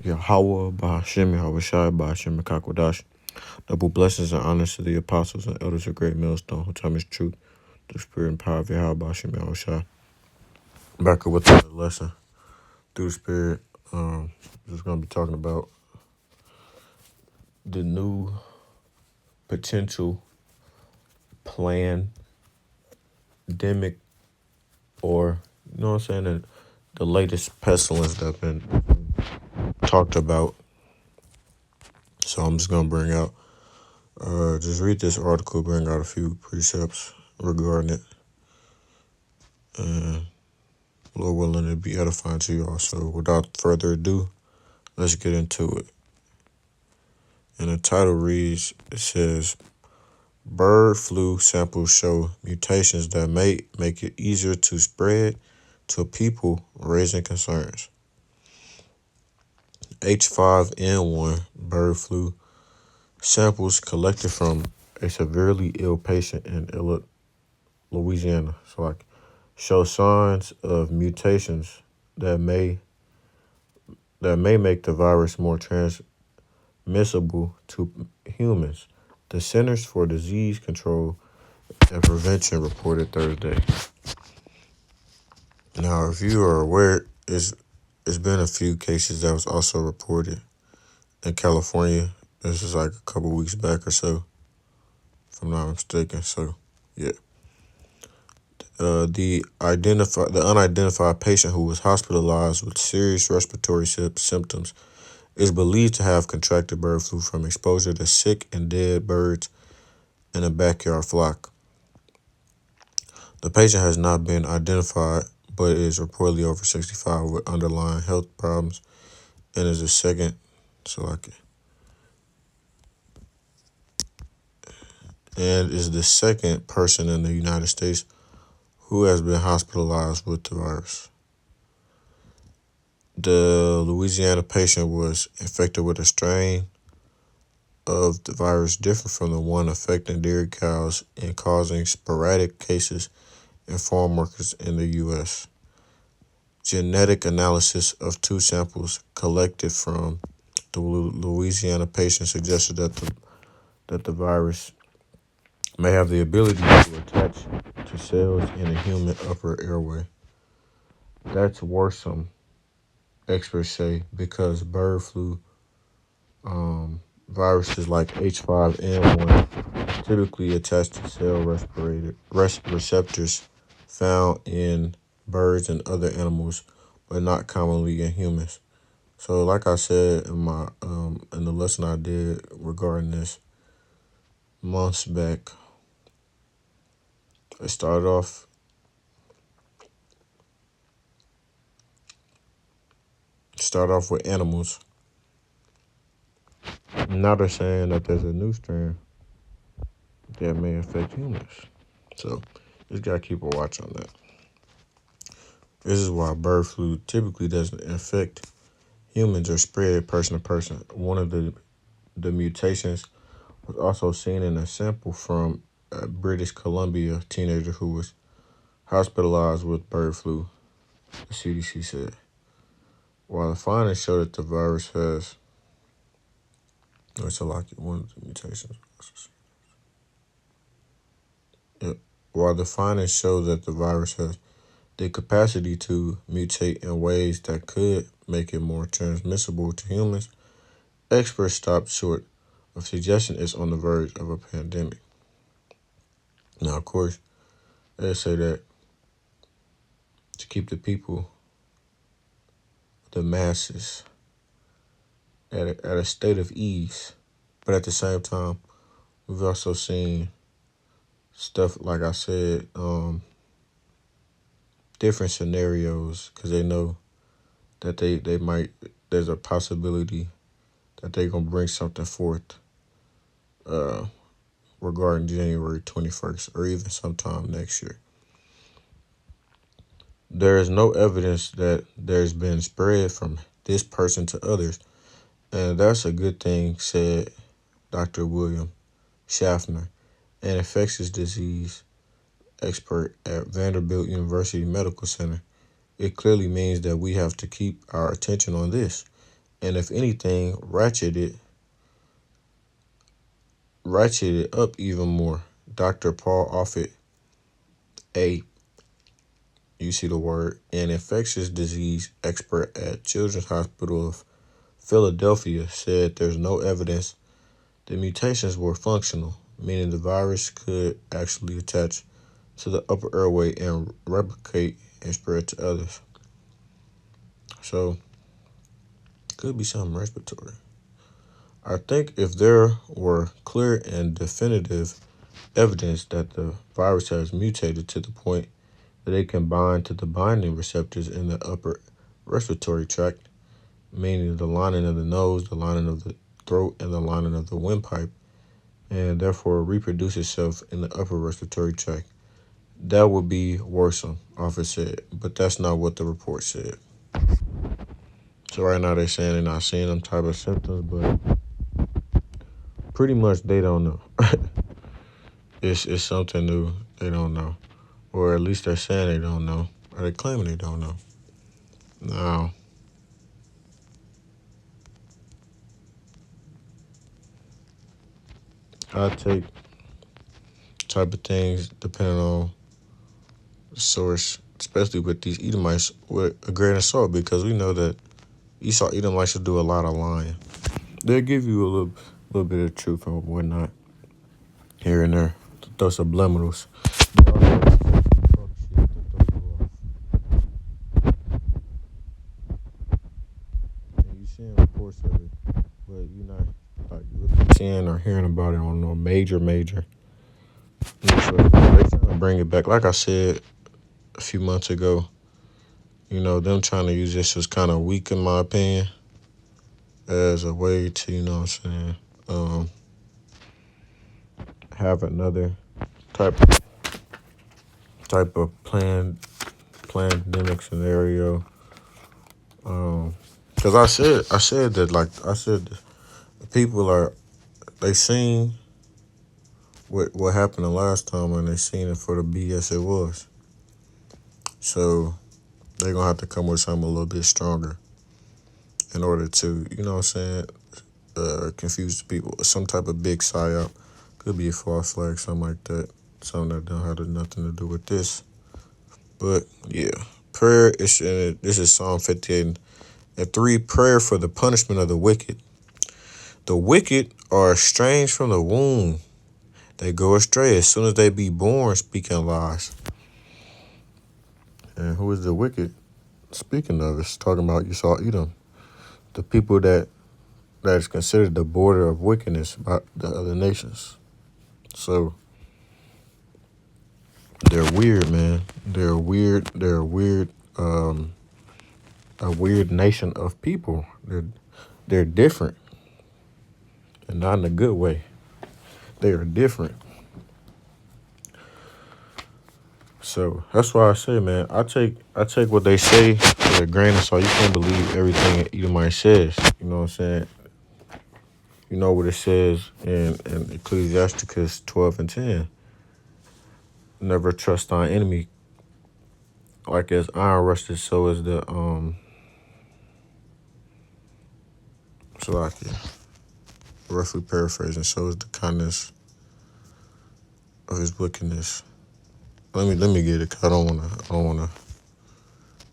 Yahweh, Bahashim, Yahushai, Bahashim, Kakwadash. Double blessings and honors to the apostles and elders of Great Millstone who tell me truth, the spirit and power of Yahweh, Bahashim, Yahushai. Back up with another lesson through the spirit. Just going to be talking about the new potential pandemic, or, you know what I'm saying, the latest pestilence that's been talked about. So I'm just going to bring out, just read this article, bring out a few precepts regarding it. And Lord willing, to be edifying to you all. So without further ado, let's get into it. And the title reads, it says, bird flu samples show mutations that may make it easier to spread to people, raising concerns. H5N1 bird flu samples collected from a severely ill patient in Louisiana, show signs of mutations that may make the virus more transmissible to humans. The Centers for Disease Control and Prevention reported Thursday. Now, if you are aware, it's been a few cases that was also reported in California. This is like a couple weeks back or so, if I'm not mistaken. So, yeah. The unidentified patient who was hospitalized with serious respiratory symptoms is believed to have contracted bird flu from exposure to sick and dead birds in a backyard flock. The patient has not been identified, but is reportedly over 65 with underlying health problems and is the second person in the United States who has been hospitalized with the virus. The Louisiana patient was infected with a strain of the virus different from the one affecting dairy cows and causing sporadic cases in farm workers in the U.S. Genetic analysis of two samples collected from the Louisiana patient suggested that the virus may have the ability to attach to cells in a human upper airway. That's worrisome, experts say, because bird flu viruses like H5N1 typically attach to cell receptors found in birds and other animals, but not commonly in humans. So, like I said in my in the lesson I did regarding this months back, it started off with animals. Now they're saying that there's a new strain that may affect humans. So, just gotta keep a watch on that. This is why bird flu typically doesn't infect humans or spread person to person. One of the mutations was also seen in a sample from a British Columbia teenager who was hospitalized with bird flu, the CDC said. While the findings show that the virus has one of the mutations. While the findings show that the virus has the capacity to mutate in ways that could make it more transmissible to humans, experts stopped short of suggesting it's on the verge of a pandemic. Now, of course, they say that to keep the people, the masses, at a state of ease. But at the same time, we've also seen stuff, like I said, different scenarios, because they know that they might, there's a possibility that they're going to bring something forth regarding January 21st or even sometime next year. There is no evidence that there's been spread from this person to others, and that's a good thing, said Dr. William Schaffner, an infectious disease expert at Vanderbilt University Medical Center. It clearly means that we have to keep our attention on this and if anything, ratcheted up even more. Dr. Paul Offit, a you see the word, an infectious disease expert at Children's Hospital of Philadelphia, said there's no evidence the mutations were functional, meaning the virus could actually attach to the upper airway and replicate and spread to others. So, could be something respiratory. I think if there were clear and definitive evidence that the virus has mutated to the point that it can bind to the binding receptors in the upper respiratory tract, meaning the lining of the nose, the lining of the throat, and the lining of the windpipe, and therefore reproduce itself in the upper respiratory tract, that would be worrisome, Office said, but that's not what the report said. So right now they're saying they're not seeing them type of symptoms, but pretty much they don't know. It's something new they don't know, or at least they're saying they don't know, or they're claiming they don't know. Now, I take type of things depending on the source, especially with these Edomites, with a grain of salt, because we know that Esau Edomites will do a lot of lying. They'll give you a little bit of truth and whatnot here and there. Those subliminals. And you seeing reports of it, but you're not like really seeing or hearing about it on no major. So they're trying to bring it back. Like I said a few months ago, them trying to use this was kind of weak in my opinion, as a way to, have another type of pandemic scenario. Because I said that, like I said, the people they seen what happened the last time, and they seen it for the BS it was. So they're gonna have to come with something a little bit stronger in order to, confuse the people. Some type of big psyop. Could be a false flag, something like that. Something that don't have nothing to do with this. But yeah, prayer is this is Psalm 58 and 3. Prayer for the punishment of the wicked. The wicked are estranged from the womb. They go astray as soon as they be born, speaking lies. And who is the wicked? Speaking of, it's talking about Esau Edom, the people that is considered the border of wickedness by the other nations. So they're weird, man. They're weird. They're weird. A weird nation of people. They're different, and not in a good way. They are different. So that's why I say, man, I take what they say with a grain of salt. You can't believe everything Edomite says. You know what I'm saying? You know what it says in Ecclesiasticus 12 and 10. Never trust thine enemy. Like as iron rusted, so is the Salakia. Roughly paraphrasing, so is the kindness of his wickedness. Let me get it, cause I don't wanna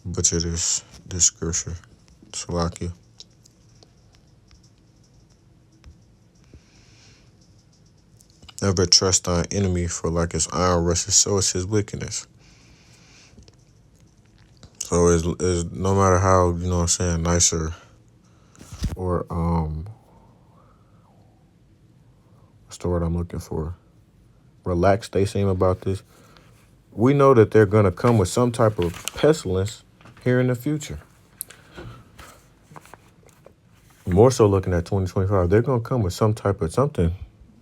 butcher this scripture. Salakia. Never trust thine enemy, for like as iron rusted, so is his wickedness. So is no matter how, nicer or what's the word I'm looking for? Relaxed they seem about this. We know that they're gonna come with some type of pestilence here in the future. More so looking at 2025, they're gonna come with some type of something.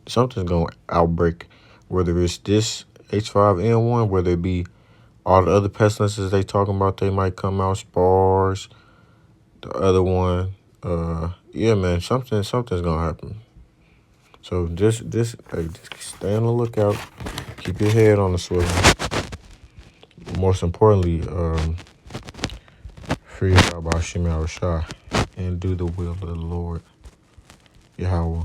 Something's gonna outbreak, whether it's this H5N1, whether it be all the other pestilences they talking about, they might come out, spars, the other one. Yeah, man, something's gonna happen. So just stay on the lookout. Keep your head on the swivel. Most importantly, free about Shimei Rashah. and do the will of the Lord Yahweh.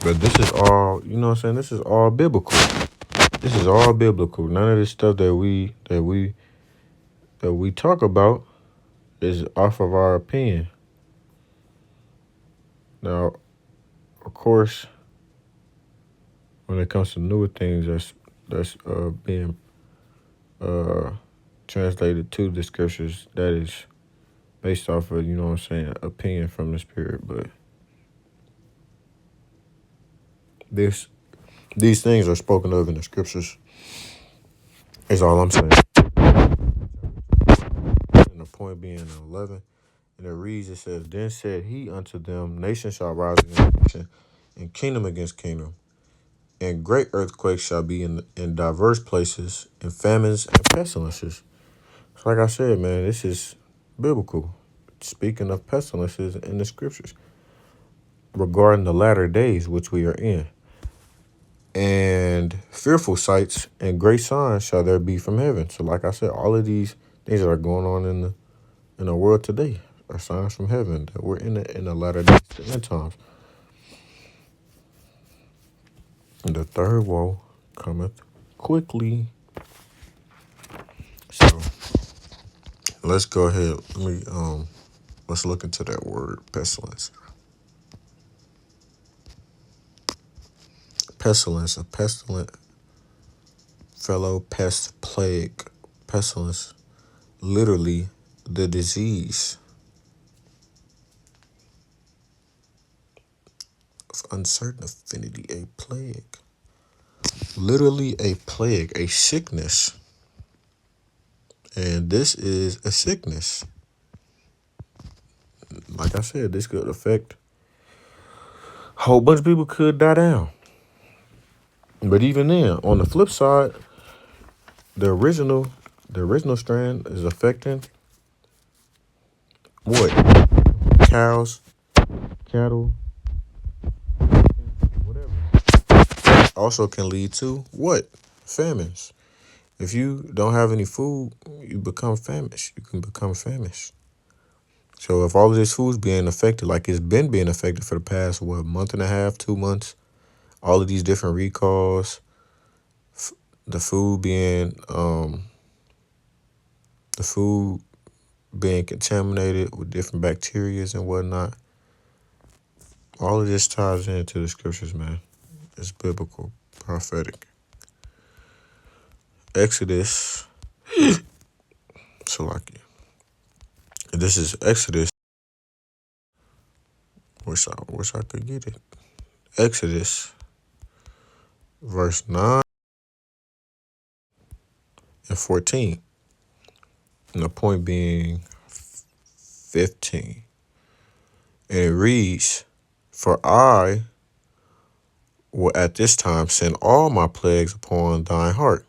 But this is all, you know what I'm saying? This is all biblical. This is all biblical. None of this stuff that we talk about is off of our opinion. Now, of course, when it comes to newer things that's being translated to the scriptures, that is based off of, you know what I'm saying, opinion from the Spirit. But these things are spoken of in the scriptures, is all I'm saying. And the point being in 11, and it reads, it says, Then said he unto them, Nation shall rise against nation, and kingdom against kingdom. And great earthquakes shall be in diverse places, and famines and pestilences. So like I said, man, this is biblical. Speaking of pestilences in the scriptures regarding the latter days which we are in. And fearful sights and great signs shall there be from heaven. So like I said, all of these things that are going on in the world today are signs from heaven that we're in the latter days, the end times. And the third woe cometh quickly. So let's go ahead. Let's look into that word pestilence. Pestilence, a pestilent fellow, pest, plague. Pestilence, literally the disease of uncertain affinity, a plague. Literally a plague, a sickness. And this is a sickness. Like I said, this could affect a whole bunch of people could die down. But even then, on the flip side, the original strand is affecting what? Cows, cattle, whatever. Also can lead to what? Famines. If you don't have any food, you become famished. You can become famished. So if all of this food's being affected, like it's been being affected for the past, month and a half, 2 months, all of these different recalls, the food being contaminated with different bacterias and whatnot. All of this ties into the scriptures, man. It's biblical, prophetic. Exodus, Salaki. This is Exodus. Wish I could get it. Exodus, verse 9 and 14. And the point being 15. And it reads, For I will at this time send all my plagues upon thine heart,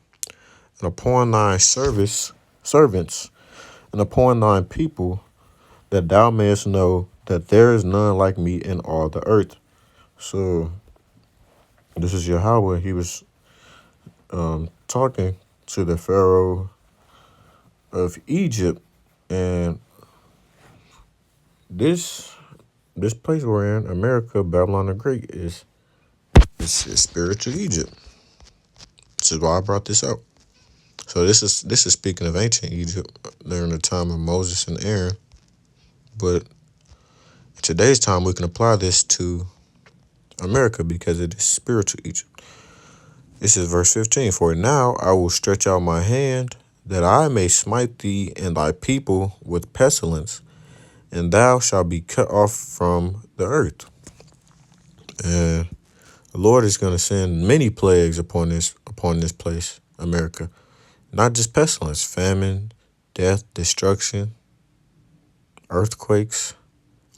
and upon thine servants, and upon thine people, that thou mayest know that there is none like me in all the earth. So this is Yahweh. He was talking to the Pharaoh of Egypt, and this place we're in, America, Babylon the Great, is spiritual Egypt. This is why I brought this out. So this is speaking of ancient Egypt during the time of Moses and Aaron, but in today's time we can apply this to America because it is spiritual Egypt. This is verse 15. For now I will stretch out my hand that I may smite thee and thy people with pestilence, and thou shalt be cut off from the earth. And the Lord is going to send many plagues upon this place, America. Not just pestilence, famine, death, destruction, earthquakes,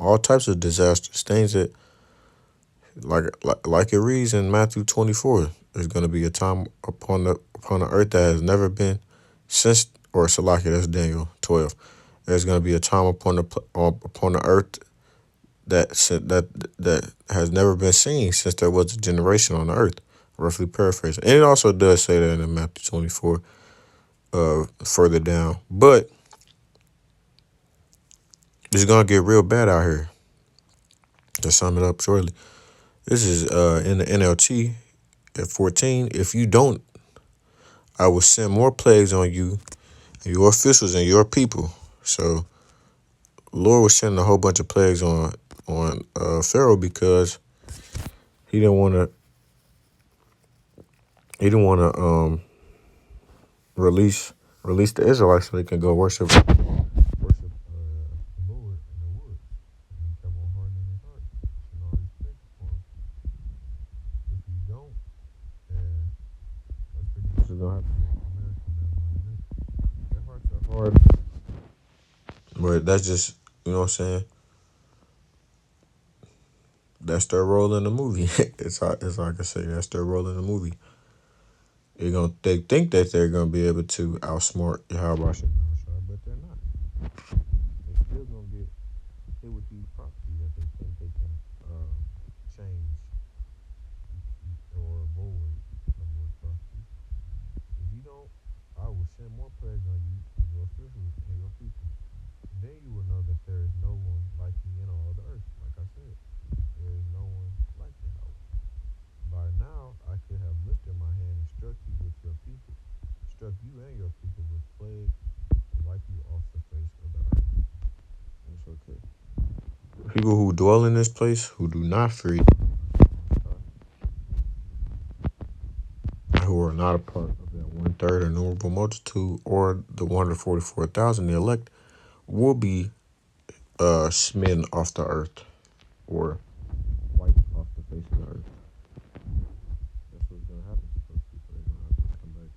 all types of disasters, things that, like it reads in Matthew 24, there's going to be a time upon the earth that has never been since, or Salaki, that's Daniel 12. There's going to be a time upon the earth that has never been seen since there was a generation on the earth, roughly paraphrasing. And it also does say that in Matthew 24, further down. But It's gonna get real bad out here. To sum it up shortly, this is in the NLT at 14. If you don't, I will send more plagues on you, your officials, and your people. So, Lord was sending a whole bunch of plagues on Pharaoh because he didn't want to. He didn't want to release the Israelites so they can go worship the Lord in the woods. And he kept on hardening his heart. And all these plagues upon him. If you don't, then that's pretty much what's gonna happen in America, man. Their hearts are hard. But that's just, you know what I'm saying? That's their role in the movie. It's like I say, that's their role in the movie. They think that they're gonna be able to outsmart Yahweh Shai, but they're not. They still gonna get hit with these prophecies that they think they can change or avoid the Lord's prophecies. If you don't, I will send more plagues on you and your officials and your people. Then you will know that there is no one like me in all the earth. Like I said, there is no one like Yahweh. By now I could have lifted my hand and struck you with your people, struck you and your people with plagues, and wipe you off the face of the earth. It's okay. People who dwell in this place who do not fear you, who are not a part of that 1/3 innumerable multitude or the 144,000, the elect, will be smitten off the earth or wiped off the face of the earth. That's what's gonna happen to those people. They're gonna have to come back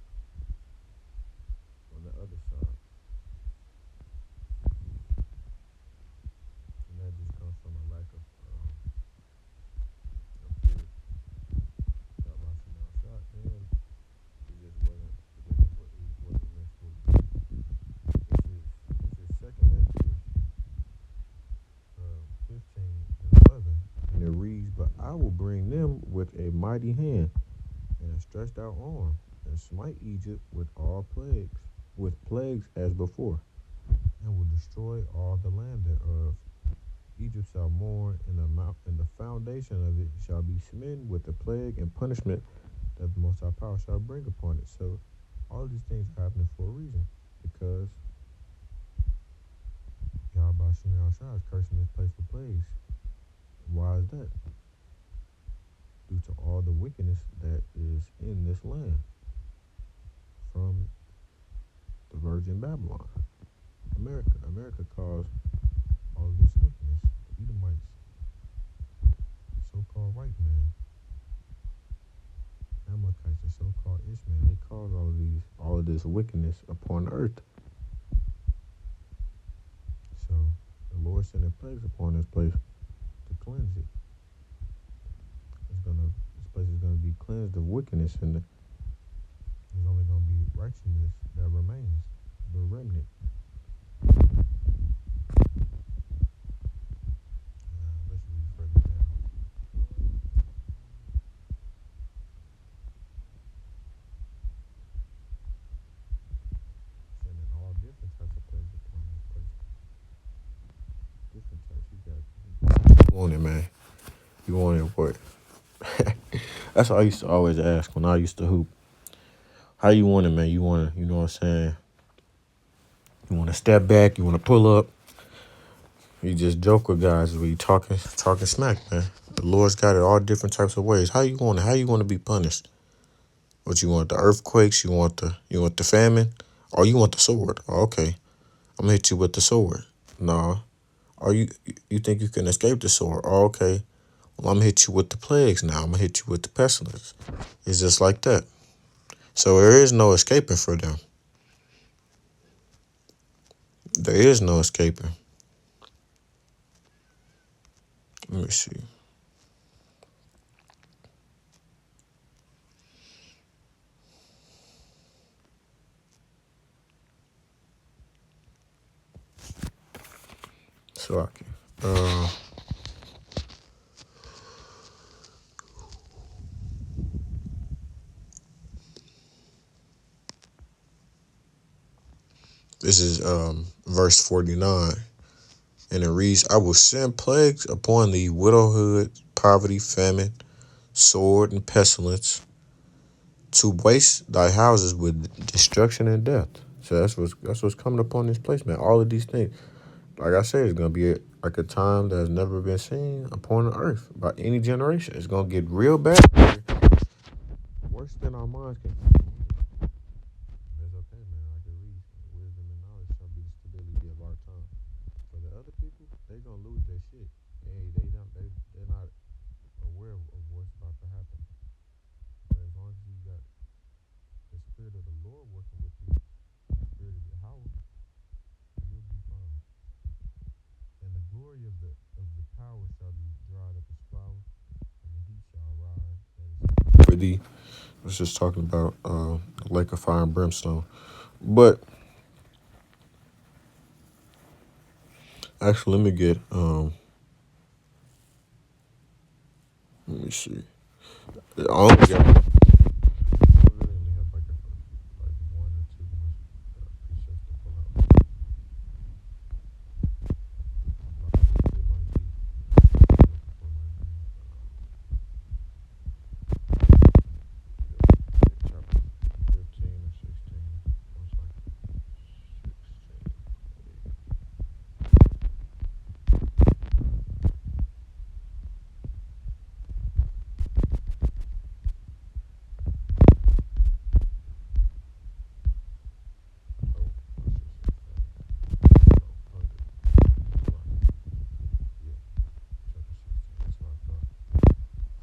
on the other side, and that just comes from a lack of fear, God, shot, and it just wasn't meant for you. This is second Ezra 15 and 11, and it reads, "But I will bring them with a mighty hand and a stretched out arm, and smite Egypt with plagues as before, and will destroy all the land thereof. Egypt shall mourn, and the foundation of it shall be smitten with the plague and punishment that the Most High Power shall bring upon it." So, all of these things are happening for a reason, because Yahweh Shai is cursing this place with plagues. Why is that? Due to all the wickedness that is in this land from the Virgin Babylon. America caused all of this wickedness. The Edomites, so-called white man, Amalekites, the so-called Ishmael, they caused all of this wickedness upon the earth. So the Lord sending plagues upon this place to cleanse it. This place is gonna be cleansed of wickedness, and there's only gonna be righteousness that remains, the remnant. Let's read further down. Sending all different types of plagues upon this place. Different types. You want it, man. You want it what? That's what I used to always ask when I used to hoop. How you want it, man? You want to, you know what I'm saying? You want to step back? You want to pull up? You just joke with guys when you talking smack, man. The Lord's got it all different types of ways. How you want it? How you want to be punished? What you want? The earthquakes? You want the famine? Or you want the sword? Oh, okay, I'm gonna hit you with the sword. No. Or you think you can escape the sword? Oh, okay. Well, I'm gonna hit you with the plagues now. I'm gonna hit you with the pestilence. It's just like that. So there is no escaping for them. There is no escaping. Let me see. So I can. This is verse 49. And it reads, I will send plagues upon thee, widowhood, poverty, famine, sword, and pestilence, to waste thy houses with destruction and death. So that's what's coming upon this place, man. All of these things. Like I said, it's gonna be like a time that has never been seen upon the earth by any generation. It's gonna get real bad, worse than our minds can. It's okay, man. I can read. Wisdom and knowledge shall be the stability of our time. For the other people, they gonna lose their shit. They're not aware of what's about to happen. But as long as you got the spirit of the Lord working with you, the spirit of Yahweh, you'll be fine. And the glory of the power shall be dried up as flour, and the heat shall rise. For thee, I was just talking about the lake of fire and brimstone. But actually, let me see. I only got. I really only have like one or two more precepts to pull out. It might be chapter 15 or 16. Most likely 16.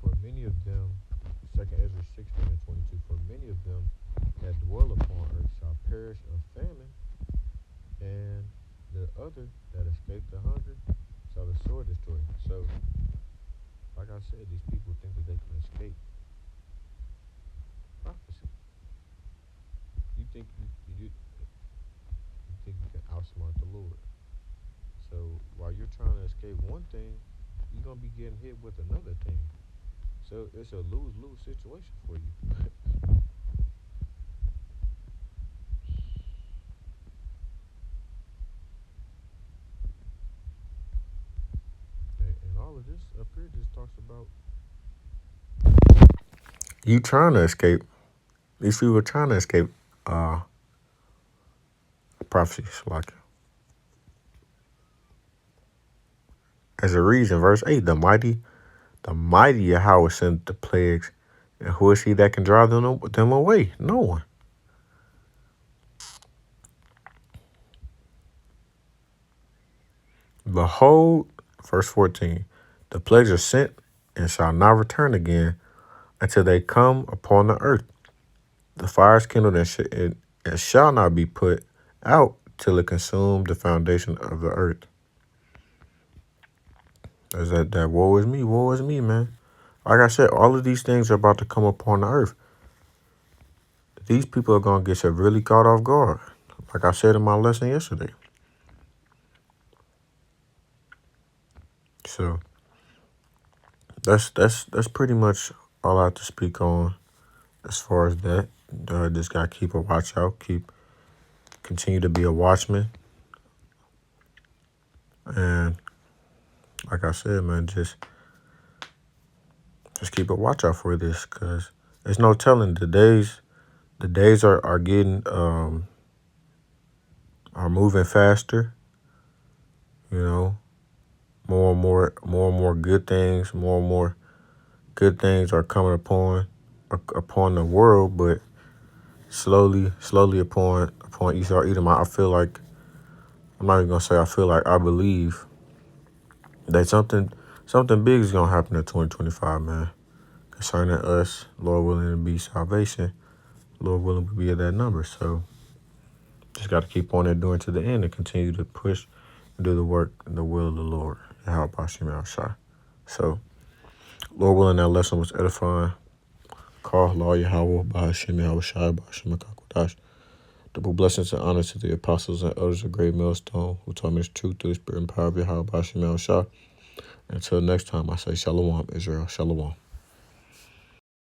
For many of them, 2nd Ezra 16 and 22, for many of them that dwell upon earth shall perish of famine, and the other that escape the hunger shall the sword destroy. So, like I said, these people think that they can escape prophecy. You think you think you can outsmart the Lord. So while you're trying to escape one thing, you're gonna be getting hit with another thing. So it's a lose-lose situation for you. And all of this up here just talks about you trying to escape. These people are trying to escape prophecy. Like as a reason, verse 8, the mighty Yahweh sent the plagues, and who is he that can drive them away? No one. Behold, verse 14, the plagues are sent and shall not return again until they come upon the earth. The fire is kindled and shall not be put out till it consume the foundation of the earth. Is that woe is me, man. Like I said, all of these things are about to come upon the earth. These people are going to get severely caught off guard. Like I said in my lesson yesterday. So that's pretty much all I have to speak on as far as that. Just got to keep a watch out. Continue to be a watchman. And like I said, man, just keep a watch out for this, because there's no telling. The days are getting are moving faster. You know, more and more good things, more and more good things are coming upon the world, but slowly upon Esau Edom. I feel like, I'm not even gonna say I feel like, I believe that something big is gonna happen in 2025, man. Concerning us, Lord willing, to be salvation, Lord willing, to be at that number. So just got to keep on there doing to the end and continue to push and do the work and the will of the Lord. How about Shai? So, Lord willing, that lesson was edifying. Call Law Yahweh by Hashem Shai by Hashem Kakodash. Double blessings and honor to the apostles and elders of Great Millstone who taught me this truth through the spirit and power of Yahweh by Hashem Shai. Until next time, I say Shalom, Israel. Shalom.